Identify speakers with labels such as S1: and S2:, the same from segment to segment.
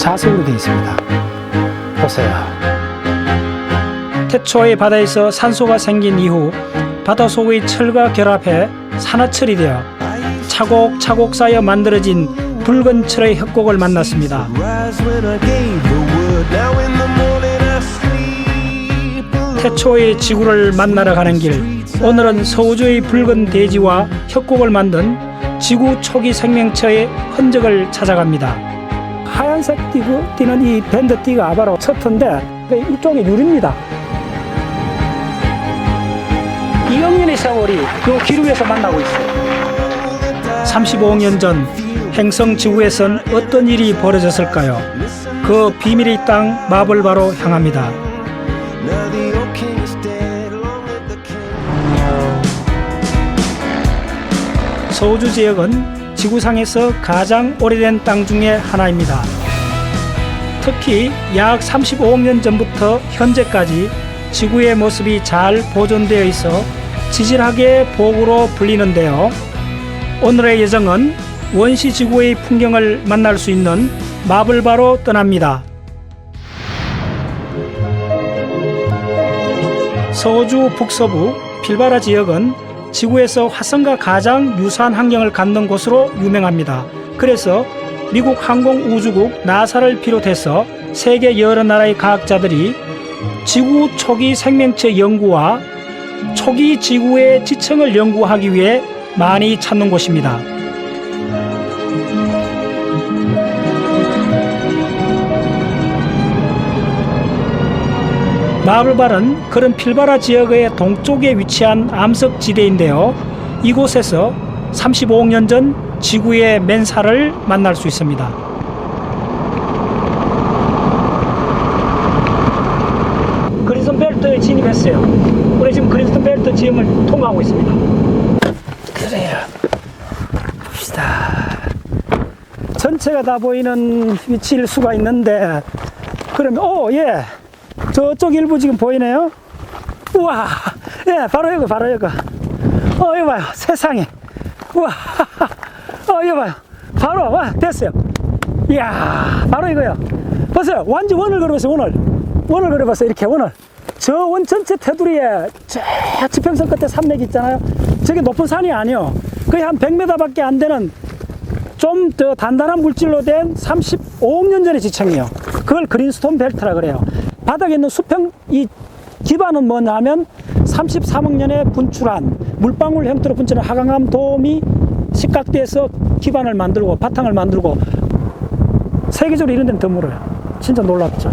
S1: 자석으로 되어 있습니다. 보세요. 태초의 바다에서 산소가 생긴 이후 바다 속의 철과 결합해 산화철이 되어 차곡차곡 쌓여 만들어진 붉은 철의 협곡을 만났습니다. 태초의 지구를 만나러 가는 길, 오늘은 서우주의 붉은 대지와 협곡을 만든 지구 초기 생명체의 흔적을 찾아갑니다. 하얀색 띠는 이 밴드띠가 바로 셔터인데 이쪽이 유리입니다. 2억 년의 세월이 이 기류에서 만나고 있어요. 35억 년 전 행성 지구에선 어떤 일이 벌어졌을까요? 그 비밀의 땅 마블바로 향합니다. 서우주 지역은 지구상에서 가장 오래된 땅 중에 하나입니다. 특히 약 35억 년 전부터 현재까지 지구의 모습이 잘 보존되어 있어 지질학의 보고로 불리는데요. 오늘의 여정은 원시 지구의 풍경을 만날 수 있는 마블바로 떠납니다. 서우주 북서부 필바라 지역은 지구에서 화성과 가장 유사한 환경을 갖는 곳으로 유명합니다. 그래서 미국 항공우주국 나사를 비롯해서 세계 여러 나라의 과학자들이 지구 초기 생명체 연구와 초기 지구의 지층을 연구하기 위해 많이 찾는 곳입니다. 마블바는 그런 필바라 지역의 동쪽에 위치한 암석지대인데요. 이곳에서 35억 년 전 지구의 맨살을 만날 수 있습니다. 그린스톤 벨트에 진입했어요. 우리 지금 그린스톤 벨트 지형을 통과하고 있습니다. 그래요. 봅시다. 전체가 다 보이는 위치일 수가 있는데, 그러면 예. 저쪽 일부 지금 보이네요. 우와, 예, 바로 이거, 바로 이거. 이거 봐요, 세상에. 우와, 이거 봐요. 바로, 와, 됐어요. 이야, 바로 이거요. 보세요, 완전 원을 그려봤어요, 원을. 원을 그려봤어요, 이렇게 원을. 저 원 전체 테두리에, 저 지평선 끝에 산맥이 있잖아요. 저게 높은 산이 아니요. 거의 한 100m 밖에 안 되는 좀 더 단단한 물질로 된 35억 년 전의 지층이에요. 그걸 그린스톤 벨트라 그래요. 바닥에 있는 수평 이 기반은 뭐냐 하면 33억 년에 분출한 물방울 형태로 분출한 하강암 도움이 식각대에서 기반을 만들고 바탕을 만들고 세계적으로 이런 데는 드물어요. 진짜 놀랍죠.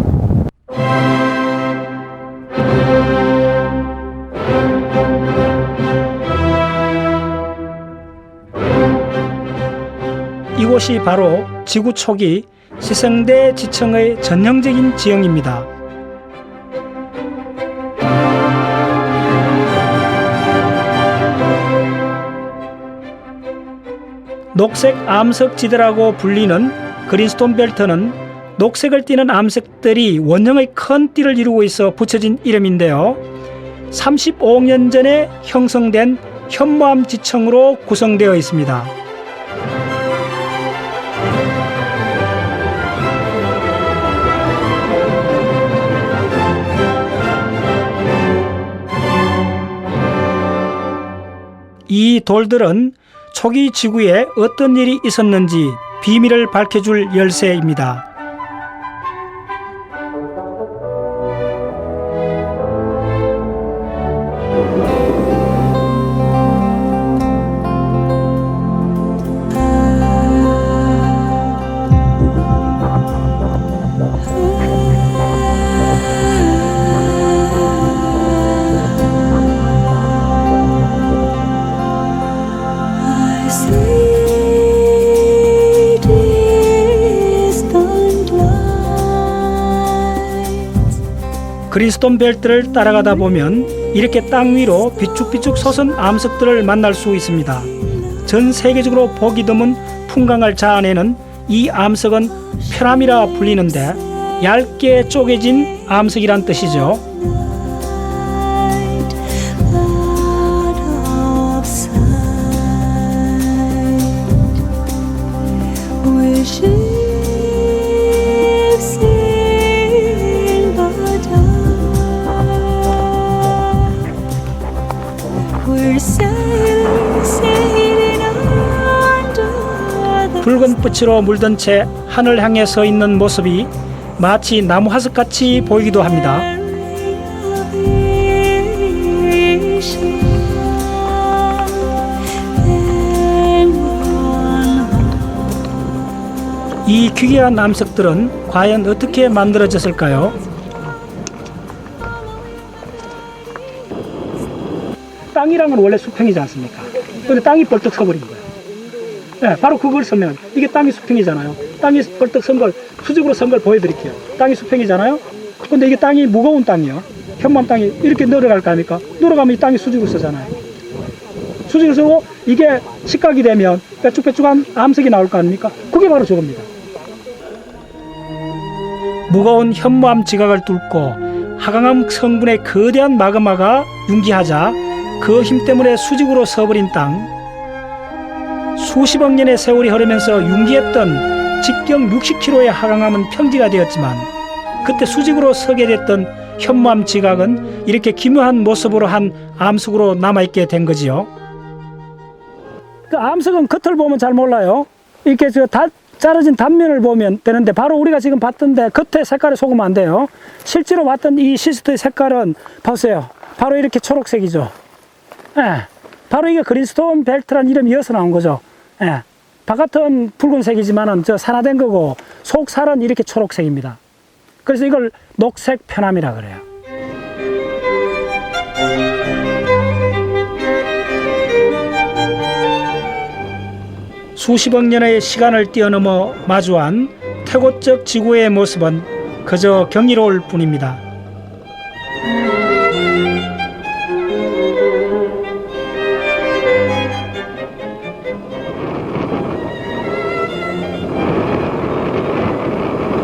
S1: 이곳이 바로 지구 초기 시생대 지층의 전형적인 지형입니다. 녹색 암석지대라고 불리는 그린스톤 벨트는 녹색을 띠는 암석들이 원형의 큰 띠를 이루고 있어 붙여진 이름인데요. 35억 년 전에 형성된 현무암 지층으로 구성되어 있습니다. 이 돌들은 초기 지구에 어떤 일이 있었는지 비밀을 밝혀줄 열쇠입니다. 그린스톤 벨트를 따라가다 보면 이렇게 땅 위로 비축비축 솟은 암석들을 만날 수 있습니다. 전 세계적으로 보기 드문 풍광을 자아내는 이 암석은 페람이라 불리는데 얇게 쪼개진 암석이란 뜻이죠. 붉은 빛으로 물든 채 하늘 향해 서 있는 모습이 마치 나무 화석같이 보이기도 합니다. 이 귀귀한 암석들은 과연 어떻게 만들어졌을까요? 땅이랑은 원래 수평이지 않습니까? 근데 땅이 벌떡 서버린 거예요. 네, 바로 그걸 설명해요. 이게 땅이 수평이잖아요. 땅이 벌떡 선 걸, 수직으로 선 걸 보여드릴게요. 땅이 수평이잖아요. 근데 이게 땅이 무거운 땅이요. 현무암 땅이 이렇게 내려갈 거 아닙니까? 내려가면 이 땅이 수직으로 서잖아요. 수직으로 서고 이게 직각이 되면 빼쭉빼쭉한 암석이 나올 거 아닙니까? 그게 바로 저겁니다. 무거운 현무암 지각을 뚫고 하강암 성분의 거대한 마그마가 융기하자 그 힘 때문에 수직으로 서버린 땅. 수십억 년의 세월이 흐르면서 융기했던 직경 60km의 하강암은 평지가 되었지만 그때 수직으로 서게 됐던 현무암 지각은 이렇게 기묘한 모습으로 한 암석으로 남아있게 된 거지요. 그 암석은 겉을 보면 잘 몰라요. 이렇게 자르진 단면을 보면 되는데 바로 우리가 지금 봤던데 겉에 색깔에 속으면 안 돼요. 실제로 봤던 이 시스트의 색깔은 보세요. 바로 이렇게 초록색이죠. 예, 바로 이게 그린스톤 벨트란 이름이 이어서 나온 거죠. 예, 바깥은 붉은색이지만은 저 산화된 거고 속 살은 이렇게 초록색입니다. 그래서 이걸 녹색 편암이라 그래요. 수십억 년의 시간을 뛰어넘어 마주한 태고적 지구의 모습은 그저 경이로울 뿐입니다.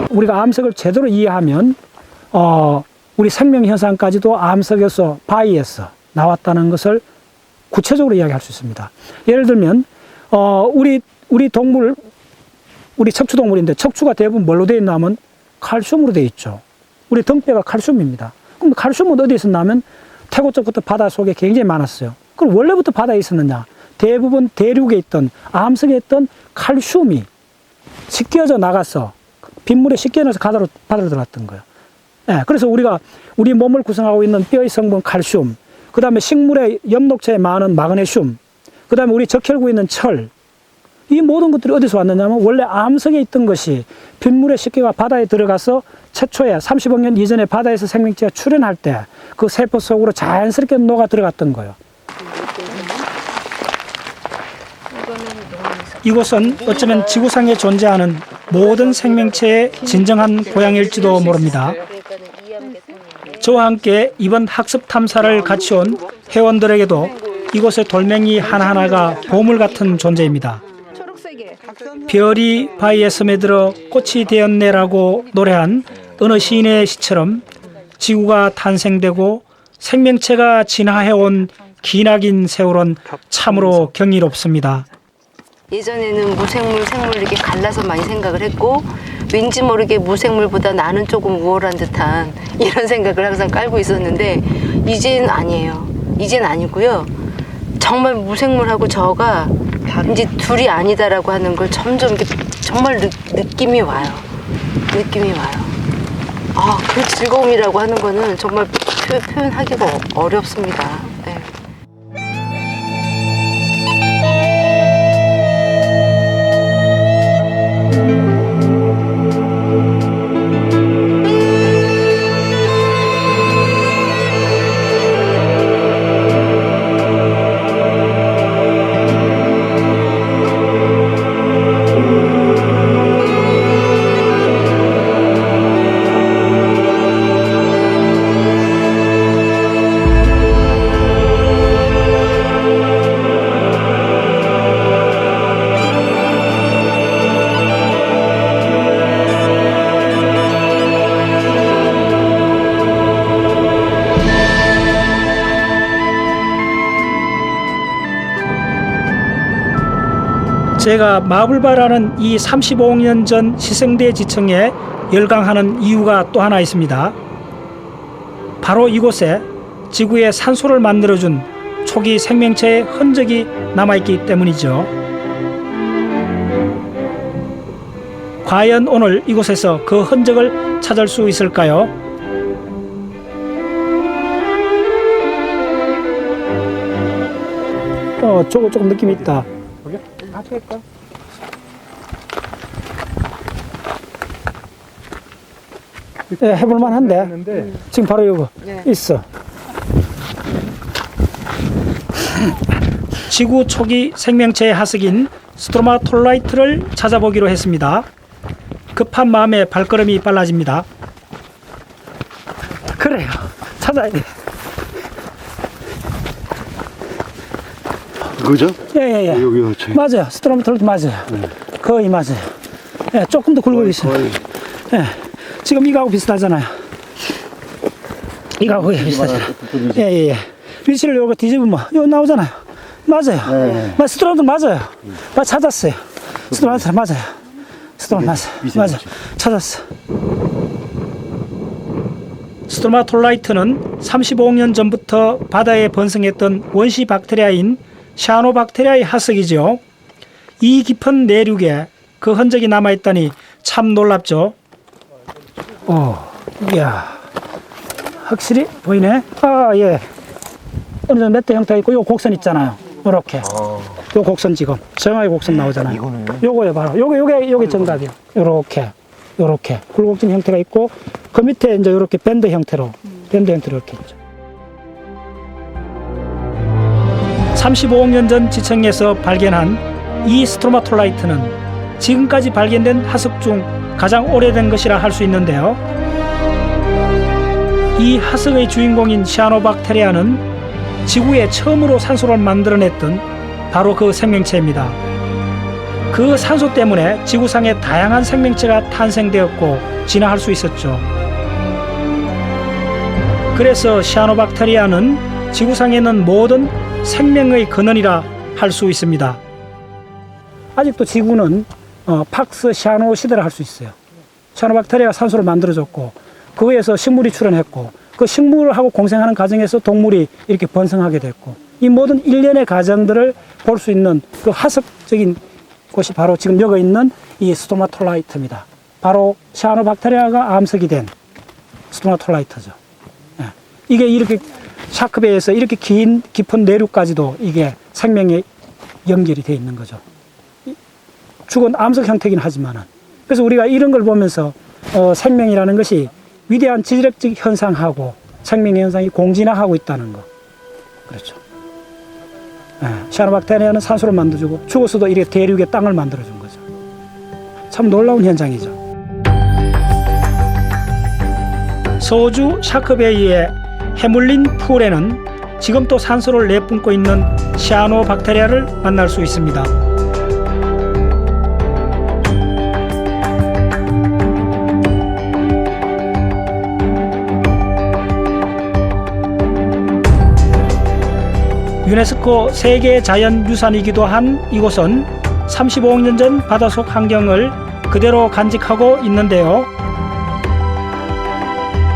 S1: 우리가 암석을 제대로 이해하면 우리 생명현상까지도 암석에서 바위에서 나왔다는 것을 구체적으로 이야기할 수 있습니다. 예를 들면 우리 동물, 우리 척추동물인데 척추가 대부분 뭘로 되어 있냐면 칼슘으로 되어 있죠. 우리 등뼈가 칼슘입니다. 그럼 칼슘은 어디에 있었냐면 태고적부터 바다 속에 굉장히 많았어요. 그럼 원래부터 바다에 있었느냐? 대부분 대륙에 있던 암석에 있던 칼슘이 씻겨져 나가서 빗물에 씻겨져서 바다로 들어갔던 거예요. 네, 그래서 우리 몸을 구성하고 있는 뼈의 성분 칼슘, 그 다음에 식물의 엽록체에 많은 마그네슘, 그 다음에 우리 적혈구에 있는 철, 이 모든 것들이 어디서 왔느냐면 원래 암석에 있던 것이 빗물에 씻겨가 바다에 들어가서 최초에 30억 년 이전에 바다에서 생명체가 출현할 때 그 세포 속으로 자연스럽게 녹아 들어갔던 거예요. 이곳은 어쩌면 지구상에 존재하는 모든 생명체의 진정한 고향일지도 모릅니다. 저와 함께 이번 학습 탐사를 같이 온 회원들에게도 이곳의 돌멩이 하나하나가 보물 같은 존재입니다. 별이 바위에 스며들어 꽃이 되었네라고 노래한 어느 시인의 시처럼 지구가 탄생되고 생명체가 진화해온 기나긴 세월은 참으로 경이롭습니다.
S2: 예전에는 무생물, 생물 이렇게 갈라서 많이 생각을 했고 왠지 모르게 무생물보다 나는 조금 우월한 듯한 이런 생각을 항상 깔고 있었는데 이젠 아니에요. 이젠 아니고요. 정말 무생물하고 저가 이제 둘이 아니다라고 하는 걸 점점 이렇게 정말 느낌이 와요. 느낌이 와요. 그 즐거움이라고 하는 거는 정말 표현하기가 어렵습니다. 네.
S1: 제가 마블바라는 이 35억 년 전 희생대 지층에 열광하는 이유가 또 하나 있습니다. 바로 이곳에 지구에 산소를 만들어준 초기 생명체의 흔적이 남아있기 때문이죠. 과연 오늘 이곳에서 그 흔적을 찾을 수 있을까요? 저거 조금 느낌이 있다. 예, 해볼만 한데 지금 바로 여기 있어. 지구 초기 생명체의 하석인 스트로마톨라이트를 찾아보기로 했습니다. 급한 마음에 발걸음이 빨라집니다. 그래요, 찾아야 돼.
S3: 그죠?
S1: 예예예.
S3: 여기 저기.
S1: 맞아요. 스트로마톨라이트 맞아요. 거의 맞아요. 예, 조금 더 굵어 있어요. 예, 지금 이거하고 비슷하잖아요. 이거하고 비슷하잖아요. 예예예. 위치를 요거 뒤집으면 여기 나오잖아요. 맞아요.
S3: 네.
S1: 스트로마톨 맞아요. 찾았어요. 스트로마톨 맞아요. 스트로마톨 맞아요. 찾았어. 스트로마톨라이트는 35억 년 전부터 바다에 번성했던 원시 박테리아인 시아노박테리아의 하석이죠. 이 깊은 내륙에 그 흔적이 남아있다니 참 놀랍죠. 이야, 확실히 보이네. 아, 예. 어느 정도 맷대 형태가 있고, 요 곡선 있잖아요. 요렇게. 요 곡선 지금. 정확히 곡선 나오잖아요. 요거요, 바로. 요게 정답이요. 요렇게. 굴곡진 형태가 있고, 그 밑에 이제 요렇게 밴드 형태로 이렇게 있죠. 35억 년 전 지층에서 발견한 이 스트로마톨라이트는 지금까지 발견된 하석 중 가장 오래된 것이라 할 수 있는데요. 이 하석의 주인공인 시아노박테리아는 지구에 처음으로 산소를 만들어냈던 바로 그 생명체입니다. 그 산소 때문에 지구상에 다양한 생명체가 탄생되었고 진화할 수 있었죠. 그래서 시아노박테리아는 지구상에 있는 모든 생명의 근원이라 할 수 있습니다. 아직도 지구는 팍스 시아노 시대라 할 수 있어요. 시아노박테리아가 산소를 만들어줬고 그거에서 식물이 출현했고 그 식물하고 공생하는 과정에서 동물이 이렇게 번성하게 됐고 이 모든 일련의 과정들을 볼 수 있는 그 하석적인 곳이 바로 지금 여기 있는 이 스트로마톨라이트입니다. 바로 시아노박테리아가 암석이 된 스트로마톨라이트죠. 이게 이렇게 샤크베이에서 이렇게 깊은 내륙까지도 이게 생명의 연결이 되어 있는 거죠. 죽은 암석 형태긴 하지만은. 그래서 우리가 이런 걸 보면서 생명이라는 것이 위대한 지질학적 현상하고 생명의 현상이 공진화하고 있다는 거. 그렇죠. 시아노박테리아는 산소를 만들어주고 죽어서도 이렇게 대륙에 땅을 만들어준 거죠. 참 놀라운 현상이죠. 서호주 샤크베이의 해물린 풀에는 지금 또 산소를 내뿜고 있는 시아노박테리아를 만날 수 있습니다. 유네스코 세계자연유산이기도 한 이곳은 35억 년 전 바닷속 환경을 그대로 간직하고 있는데요.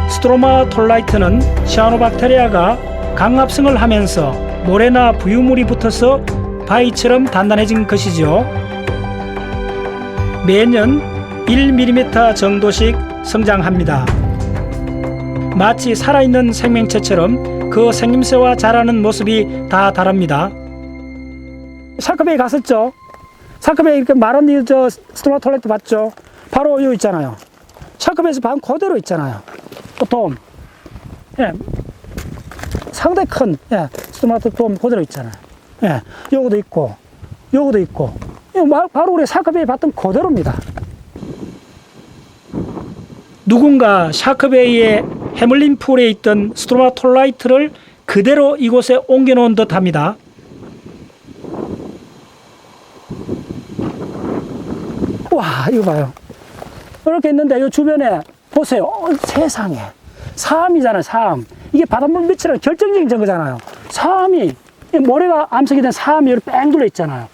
S1: 스트로마톨라이트는 시아노박테리아가 강합성을 하면서 모래나 부유물이 붙어서 바위처럼 단단해진 것이죠. 매년 1mm 정도씩 성장합니다. 마치 살아있는 생명체처럼 그 생김새와 자라는 모습이 다 다릅니다. 샤크베이 갔었죠? 샤크베이 이렇게 마른 스트로마톨라이트 봤죠? 바로 여기 있잖아요. 샤크베이에서 반 그대로 있잖아요. 돔. 예. 상당히 큰, 스트로마톨 돔 그대로 있잖아요. 예. 요거도 있고, 요거도 있고. 바로 우리 샤크베이 봤던 그대로입니다. 누군가 샤크베이의 해물린 풀에 있던 스트로마톨라이트를 그대로 이곳에 옮겨놓은 듯 합니다. 와, 이거 봐요. 이렇게 있는데 이 주변에 보세요. 세상에. 사암이잖아요, 사암. 이게 바닷물 밑이라는 결정적인 증거잖아요. 사암이, 모래가 암석이 된 사암이 이렇게 뺑 둘러 있잖아요.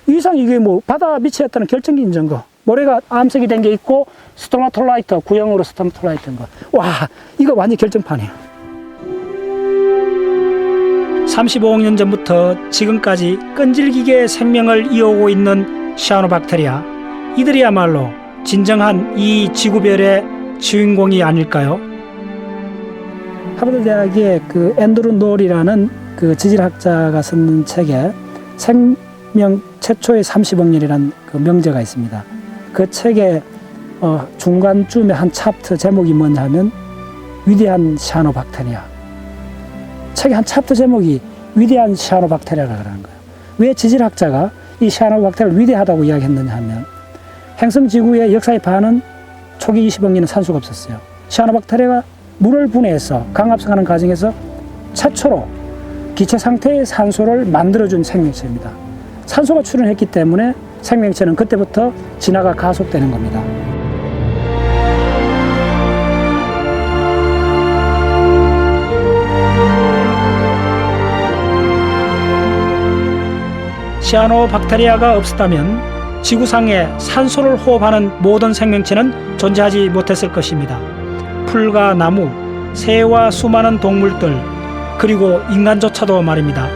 S1: 이 이상 이게 뭐 바다 밑이었다는 결정적인 증거. 모래가 암석이 된 게 있고, 스트로마톨라이트, 구형으로 스트로마톨라이트인 거. 와, 이거 완전 결정판이에요. 35억 년 전부터 지금까지 끈질기게 생명을 이어오고 있는 시아노박테리아. 이들이야말로 진정한 이 지구별의 주인공이 아닐까요? 하버드 대학의 그 앤드루 놀이라는 그 지질학자가 쓴 책에 생명 최초의 30억 년이라는 그 명제가 있습니다. 그 책의 중간쯤에 한 챕터 제목이 뭐냐 하면 위대한 시아노박테리아. 책의 한 챕터 제목이 위대한 시아노박테리아라고 하는 거예요. 왜 지질학자가 이 시아노박테리아를 위대하다고 이야기했느냐 하면 행성지구의 역사의 반은 초기 20억 년은 산소가 없었어요. 시아노박테리아가 물을 분해해서 강합성하는 과정에서 최초로 기체 상태의 산소를 만들어준 생명체입니다. 산소가 출현했기 때문에 생명체는 그때부터 진화가 가속되는 겁니다. 시아노박테리아가 없었다면 지구상에 산소를 호흡하는 모든 생명체는 존재하지 못했을 것입니다. 풀과 나무, 새와 수많은 동물들, 그리고 인간조차도 말입니다.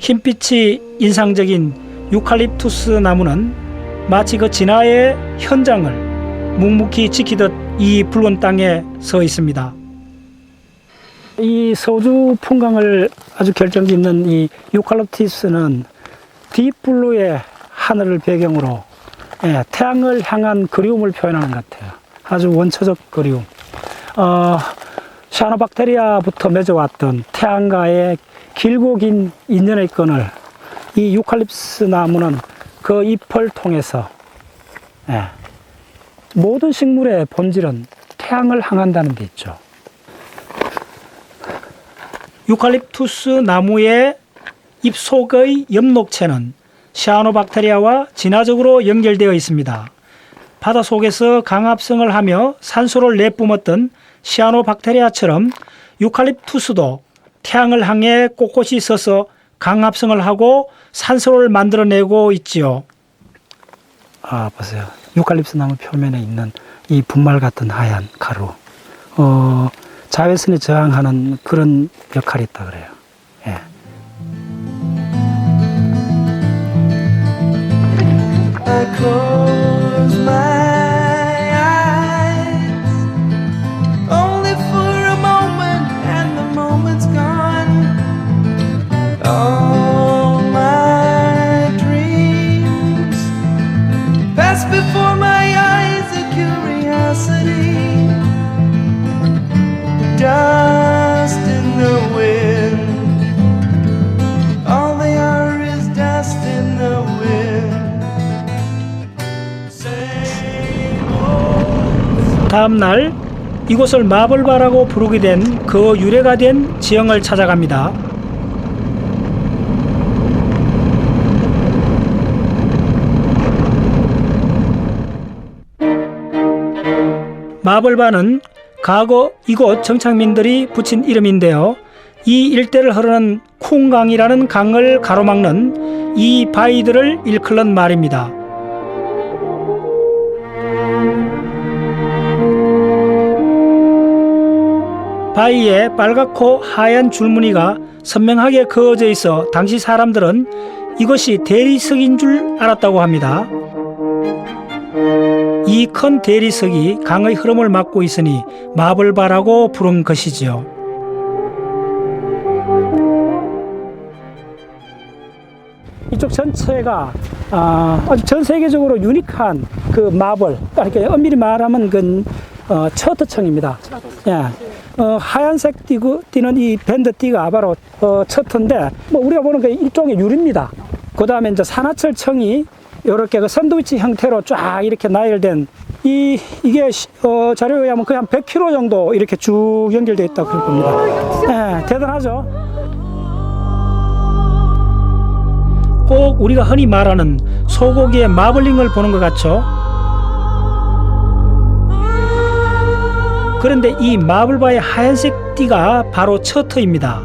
S1: 흰빛이 인상적인 유칼립투스 나무는 마치 그 진화의 현장을 묵묵히 지키듯 이 붉은 땅에 서 있습니다. 이 서주 풍광을 아주 결정짓는 이 유칼립투스는 딥블루의 하늘을 배경으로 태양을 향한 그리움을 표현하는 것 같아요. 아주 원초적 그리움. 시아노박테리아부터 맺어왔던 태양과의 길고 긴 인연의 끈을 이 유칼립스 나무는 그 잎을 통해서 모든 식물의 본질은 태양을 향한다는 데 있죠. 유칼립투스 나무의 잎 속의 엽록체는 시아노박테리아와 진화적으로 연결되어 있습니다. 바다 속에서 강합성을 하며 산소를 내뿜었던 시아노박테리아처럼 유칼립투스도 태양을 향해 꼿꼿이 서서 강합성을 하고 산소를 만들어내고 있지요. 보세요. 유칼립스 나무 표면에 있는 이 분말 같은 하얀 가루. 자외선에 저항하는 그런 역할이 있다 그래요.
S3: I close my eyes only for a moment, and the moment's gone. All my dreams pass before my eyes, a curiosity, dust in the wind. All they are is dust in the wind.
S1: 다음 날 이곳을 마블바라고 부르게 된 그 유래가 된 지형을 찾아갑니다. 마블바는 과거 이곳 정착민들이 붙인 이름인데요. 이 일대를 흐르는 쿵강이라는 강을 가로막는 이 바위들을 일컫는 말입니다. 바위에 빨갛고 하얀 줄무늬가 선명하게 그어져 있어 당시 사람들은 이것이 대리석인 줄 알았다고 합니다. 이 큰 대리석이 강의 흐름을 막고 있으니 마블바라고 부른 것이지요. 이쪽 전체가 아주 전 세계적으로 유니크한 그 마블, 이렇게 엄밀히 말하면 그 처트청입니다. 하얀색 띠는 이 밴드 띠가 바로 처트인데, 우리가 보는 게 일종의 유리입니다. 그 다음에 이제 산화철청이 이렇게 그 샌드위치 형태로 쫙 이렇게 나열된 이게 자료에 의하면 거의 한 100km 정도 이렇게 쭉 연결되어 있다고 그럴 겁니다. 네, 대단하죠. 꼭 우리가 흔히 말하는 소고기의 마블링을 보는 것 같죠. 그런데 이 마블바의 하얀색 띠가 바로 처터입니다.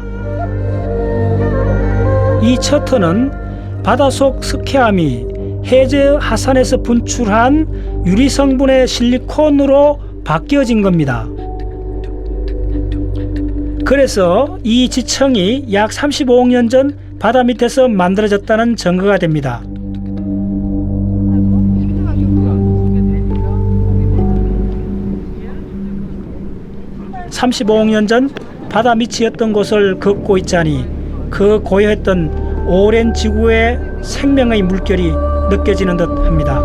S1: 이 처터는 바닷속 스퀘암이 해저 하산에서 분출한 유리 성분의 실리콘으로 바뀌어진 겁니다. 그래서 이 지층이 약 35억 년 전 바다 밑에서 만들어졌다는 증거가 됩니다. 35억 년 전 바다 밑이었던 곳을 걷고 있자니 그 고요했던 오랜 지구의 생명의 물결이 느껴지는 듯 합니다.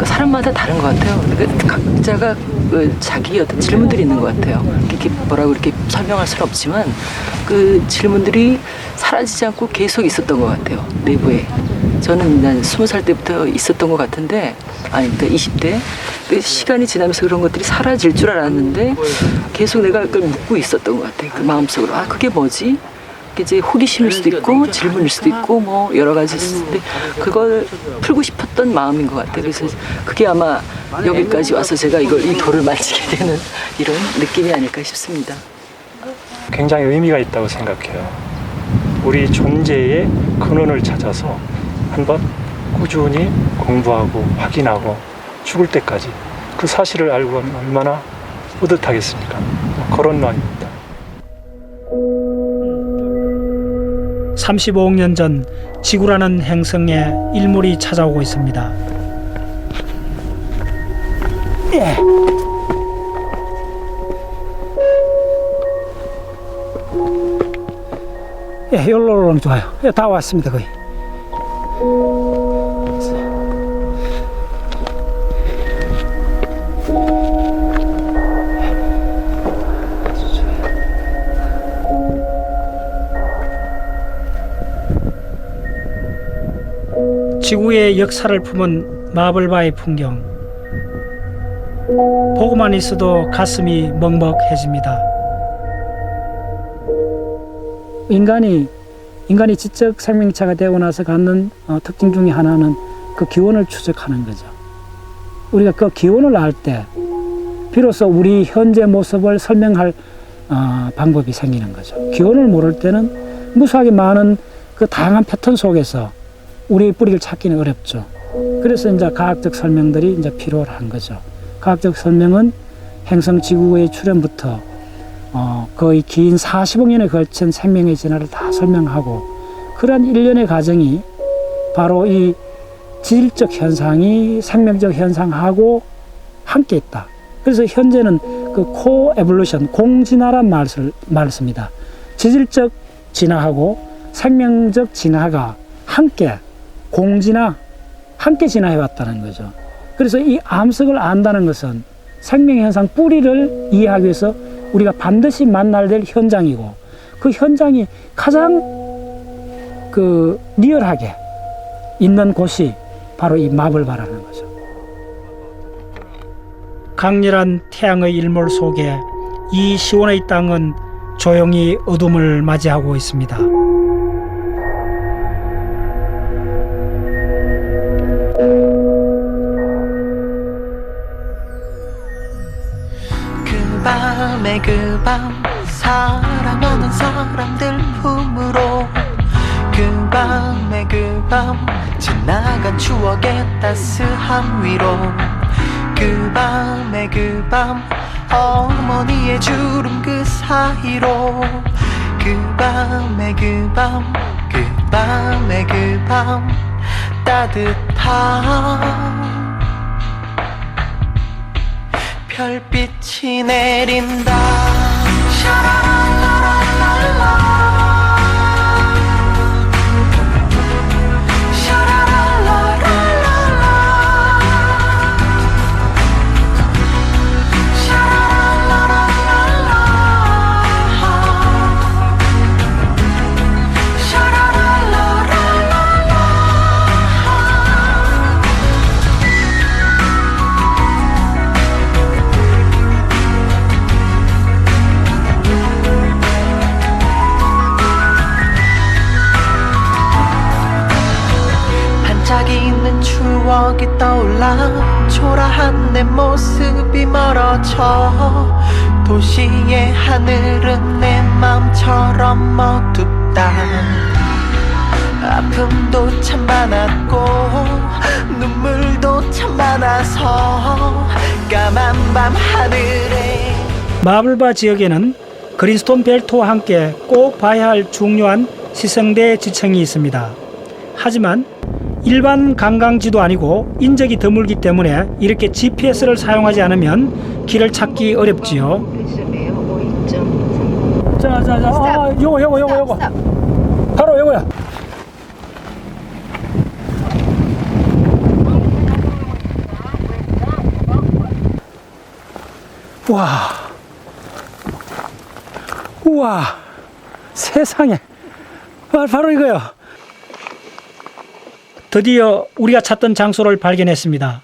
S4: 사람마다 다른 것 같아요. 각자가 자기 어떤 질문들이 있는 것 같아요. 이렇게 뭐라고 이렇게 설명할 수는 없지만 그 질문들이 사라지지 않고 계속 있었던 것 같아요. 내부에. 저는 난 20살 때부터 있었던 것 같은데, 그러니까 20대. 그 시간이 지나면서 그런 것들이 사라질 줄 알았는데 계속 내가 그걸 묻고 있었던 것 같아요. 그 마음속으로. 그게 뭐지? 이제 호기심일 수도 있고 질문일 수도 있고 뭐 여러 가지 있는데 그걸 풀고 싶었던 마음인 것 같아요. 그래서 그게 아마 여기까지 와서 제가 이 돌을 만지게 되는 이런 느낌이 아닐까 싶습니다.
S5: 굉장히 의미가 있다고 생각해요. 우리 존재의 근원을 찾아서 한번 꾸준히 공부하고 확인하고 죽을 때까지 그 사실을 알고 하면 얼마나 뿌듯하겠습니까? 그런 마음입니다.
S1: 35억 년 전 지구라는 행성에 일몰이 찾아오고 있습니다. 예. 예, 여기로 오면 좋아요. 예, 다 왔습니다, 거의. 지구의 역사를 품은 마블바의 풍경. 보고만 있어도 가슴이 먹먹해집니다. 인간이 지적 생명체가 되고 나서 갖는 특징 중에 하나는 그 기원을 추적하는 거죠. 우리가 그 기원을 알 때 비로소 우리 현재 모습을 설명할 방법이 생기는 거죠. 기원을 모를 때는 무수하게 많은 그 다양한 패턴 속에서 우리의 뿌리를 찾기는 어렵죠. 그래서 이제 과학적 설명들이 이제 필요한 거죠. 과학적 설명은 행성 지구의 출현부터 거의 긴 40억 년에 걸친 생명의 진화를 다 설명하고 그러한 일련의 과정이 바로 이 지질적 현상이 생명적 현상하고 함께 있다. 그래서 현재는 그 코에볼루션, 공진화란 말을 씁니다. 지질적 진화하고 생명적 진화가 함께 공진화, 함께 진화해 왔다는 거죠. 그래서 이 암석을 안다는 것은 생명현상 뿌리를 이해하기 위해서 우리가 반드시 만나야 될 현장이고 그 현장이 가장 그 리얼하게 있는 곳이 바로 이 마블바라는 거죠. 강렬한 태양의 일몰 속에 이 시원의 땅은 조용히 어둠을 맞이하고 있습니다.
S3: 그 밤 사랑하는 사람들 품으로 그 밤 지나간 추억의 따스함 위로 그 밤 어머니의 주름 그 사이로 그 밤 따뜻한 별빛이 내린다. 샤라랄라랄라 샤라랄라랄라 샤라랄라랄라 추억이 떠올라 초라한 내 모습이 멀어져 도시의 하늘은 내 마음처럼 어둡다 아픔도 참 많았고 눈물도 참 많아서 까만 밤 하늘에
S1: 마블바 지역에는 그린스톤 벨트와 함께 꼭 봐야 할 중요한 시성대 지층이 있습니다. 하지만 일반 관광지도 아니고 인적이 드물기 때문에 이렇게 GPS를 사용하지 않으면 길을 찾기 어렵지요. 자, 요거. 바로 요거야. 우와, 세상에. 바로 이거요. 드디어 우리가 찾던 장소를 발견했습니다.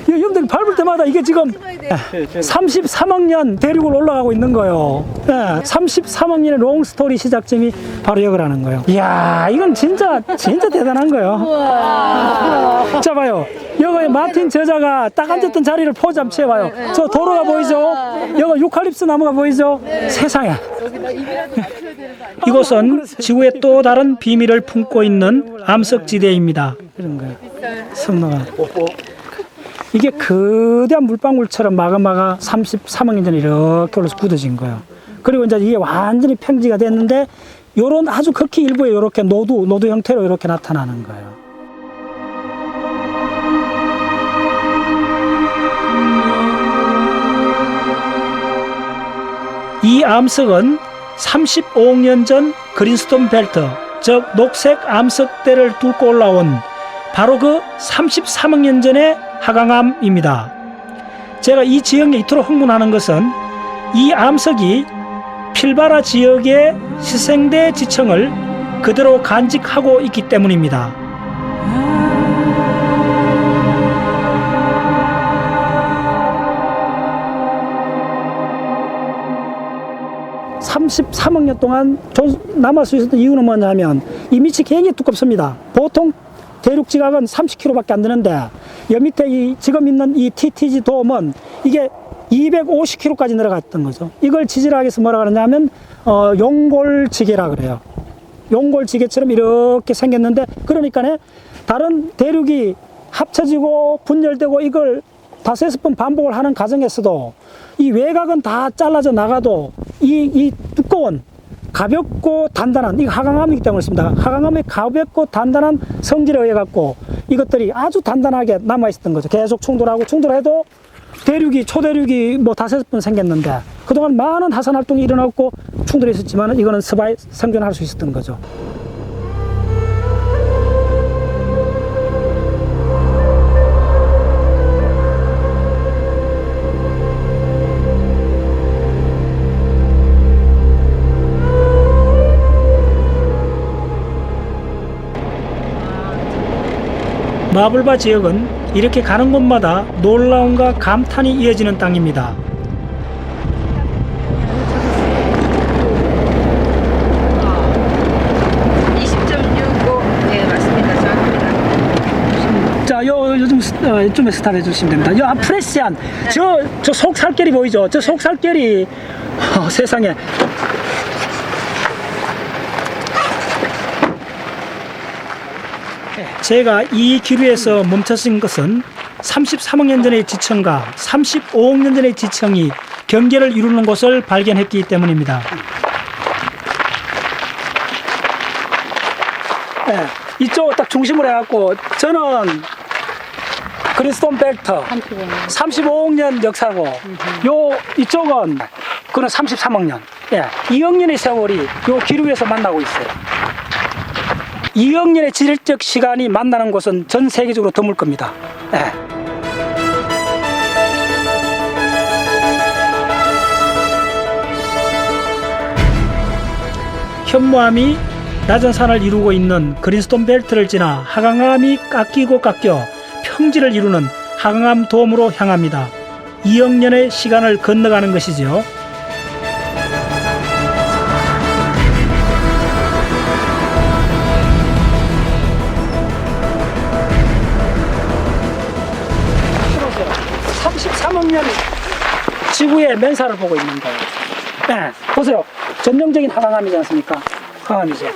S1: 여러분들 밟을 때마다 이게 지금 33억 년 대륙을 올라가고 있는 거예요. 33억 년의 롱스토리 시작점이 바로 여기라는 거예요. 이야, 이건 진짜 대단한 거예요. 자, 봐요. 여기 마틴 저자가 딱 앉았던 자리를 포즈 한번 취해봐요. 저 도로가 보이죠? 여기 유칼립스 나무가 보이죠? 세상에. 이곳은 지구의 또 다른 비밀을 품고 있는 암석지대입니다. 이런 거예요. 성노가. 이게 거대한 물방울처럼 마그마가 33억 년 전에 이렇게 올라서 굳어진 거예요. 그리고 이제 이게 완전히 평지가 됐는데 요런 아주 극히 일부에 이렇게 노두 형태로 이렇게 나타나는 거예요. 이 암석은 35억 년 전 그린스톤 벨트, 즉 녹색 암석대를 뚫고 올라온 바로 그 33억 년 전의 하강암입니다. 제가 이 지역에 이토록 흥분하는 것은 이 암석이 필바라 지역의 시생대 지층을 그대로 간직하고 있기 때문입니다. 33억 년 동안 남아 수 있었던 이유는 뭐냐면 이 밑이 굉장히 두껍습니다. 보통 대륙 지각은 30km밖에 안 되는데 여 밑에 지금 있는 이 TTG 돔은 이게 250km까지 내려갔던 거죠. 이걸 지질학에서 해서 뭐라 그러냐면 용골지게라 그래요. 용골지게처럼 이렇게 생겼는데 그러니까 다른 대륙이 합쳐지고 분열되고 이걸 5-6번 반복을 하는 과정에서도 이 외곽은 다 잘라져 나가도 이 두꺼운 가볍고 단단한 이 하강암이기 때문에 그렇습니다. 하강암의 가볍고 단단한 성질에 의해 갖고 이것들이 아주 단단하게 남아 있었던 거죠. 계속 충돌해도 초대륙이 뭐 5-6번 생겼는데 그동안 많은 하산 활동이 일어났고 충돌이 있었지만 이거는 생존할 수 있었던 거죠. 마블바 지역은 이렇게 가는 곳마다 놀라움과 감탄이 이어지는 땅입니다.
S2: 네, 맞습니다. 정확합니다.
S1: 자, 요즘 이쪽에 스탑 해주시면 됩니다. 요 프레시안, 저 속살결이 보이죠? 저 속살결이 세상에. 제가 이 기류에서 멈춰진 것은 33억 년 전의 지층과 35억 년 전의 지층이 경계를 이루는 곳을 발견했기 때문입니다. 네, 이쪽 딱 중심으로 해갖고 저는 그린스톤 벨트 35억 년 역사고 이쪽은 그는 33억 년. 2억 년의 세월이 요 기류에서 만나고 있어요. 2억 년의 지질적 시간이 만나는 곳은 전 세계적으로 드물 겁니다. 현무암이 낮은 산을 이루고 있는 그린스톤 벨트를 지나 하강암이 깎여 평지를 이루는 하강암 돔으로 향합니다. 2억 년의 시간을 건너가는 것이죠. 30년 지구의 맨살을 보고 있는 거예요. 네, 보세요. 전형적인 화강암이지 않습니까? 화강암이죠. 네.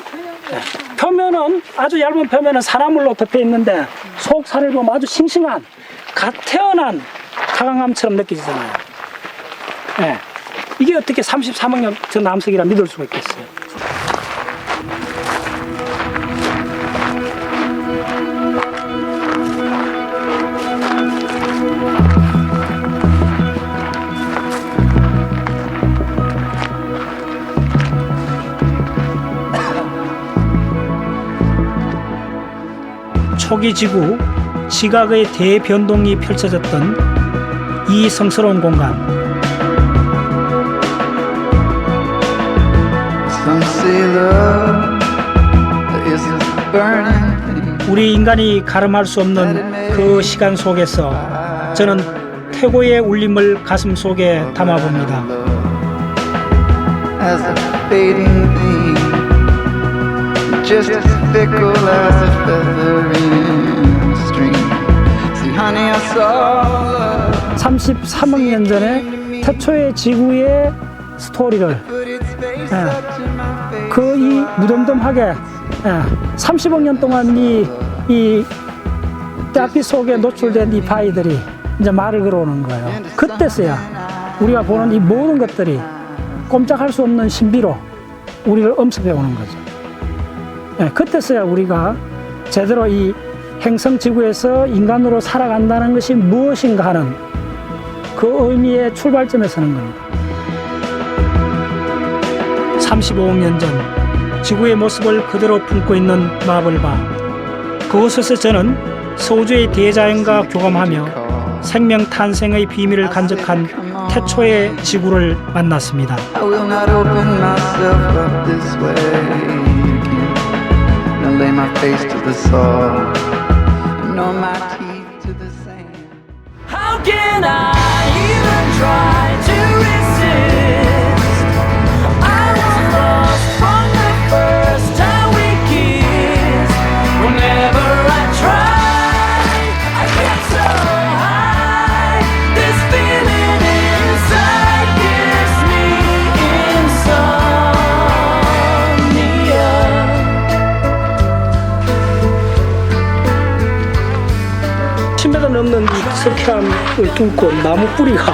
S1: 표면은 아주 얇은 표면은 산화물로 덮여 있는데 속 살을 보면 아주 싱싱한 갓 태어난 화강암처럼 느껴지잖아요. 네. 이게 어떻게 33억 년 전 암석이라 믿을 수가 있겠어요? 초기 지구 지각의 대변동이 펼쳐졌던 이 성스러운 공간.
S3: Some say love is a burning thing.
S1: 우리 인간이 가름할 수 없는 그 시간 속에서 저는 태고의 울림을 가슴 속에 담아봅니다.
S3: As a fading thing, just as fickle as a feather in a stream. See, honey, I saw love,
S1: 33억 년 전에 태초의 지구의 스토리를
S3: put its face up to my face.
S1: 거의 무덤덤하게 30억 년 동안 이 떼앞빛 속에 노출된 이 바위들이 이제 말을 걸어오는 거예요. 그때서야 우리가 보는 이 모든 것들이 꼼짝할 수 없는 신비로 우리를 엄습해 오는 거죠. 그때서야 우리가 제대로 이 행성 지구에서 인간으로 살아간다는 것이 무엇인가 하는 그 의미의 출발점에 서는 겁니다. 35억 년 전 지구의 모습을 그대로 품고 있는 마블바. 그곳에서 저는 소주의 대자연과 교감하며 생명 탄생의 비밀을 간직한 태초의 지구를 만났습니다.
S3: I will not open myself up this way again. And lay my face to the soil, and all my teeth to the sand.
S6: How can I even try to resist? I was lost from the first time we kissed. Whenever I try, I get so high. This feeling inside gives me insomnia.
S1: 10m 넘는 이 석회암을 뚫고 나무 뿌리가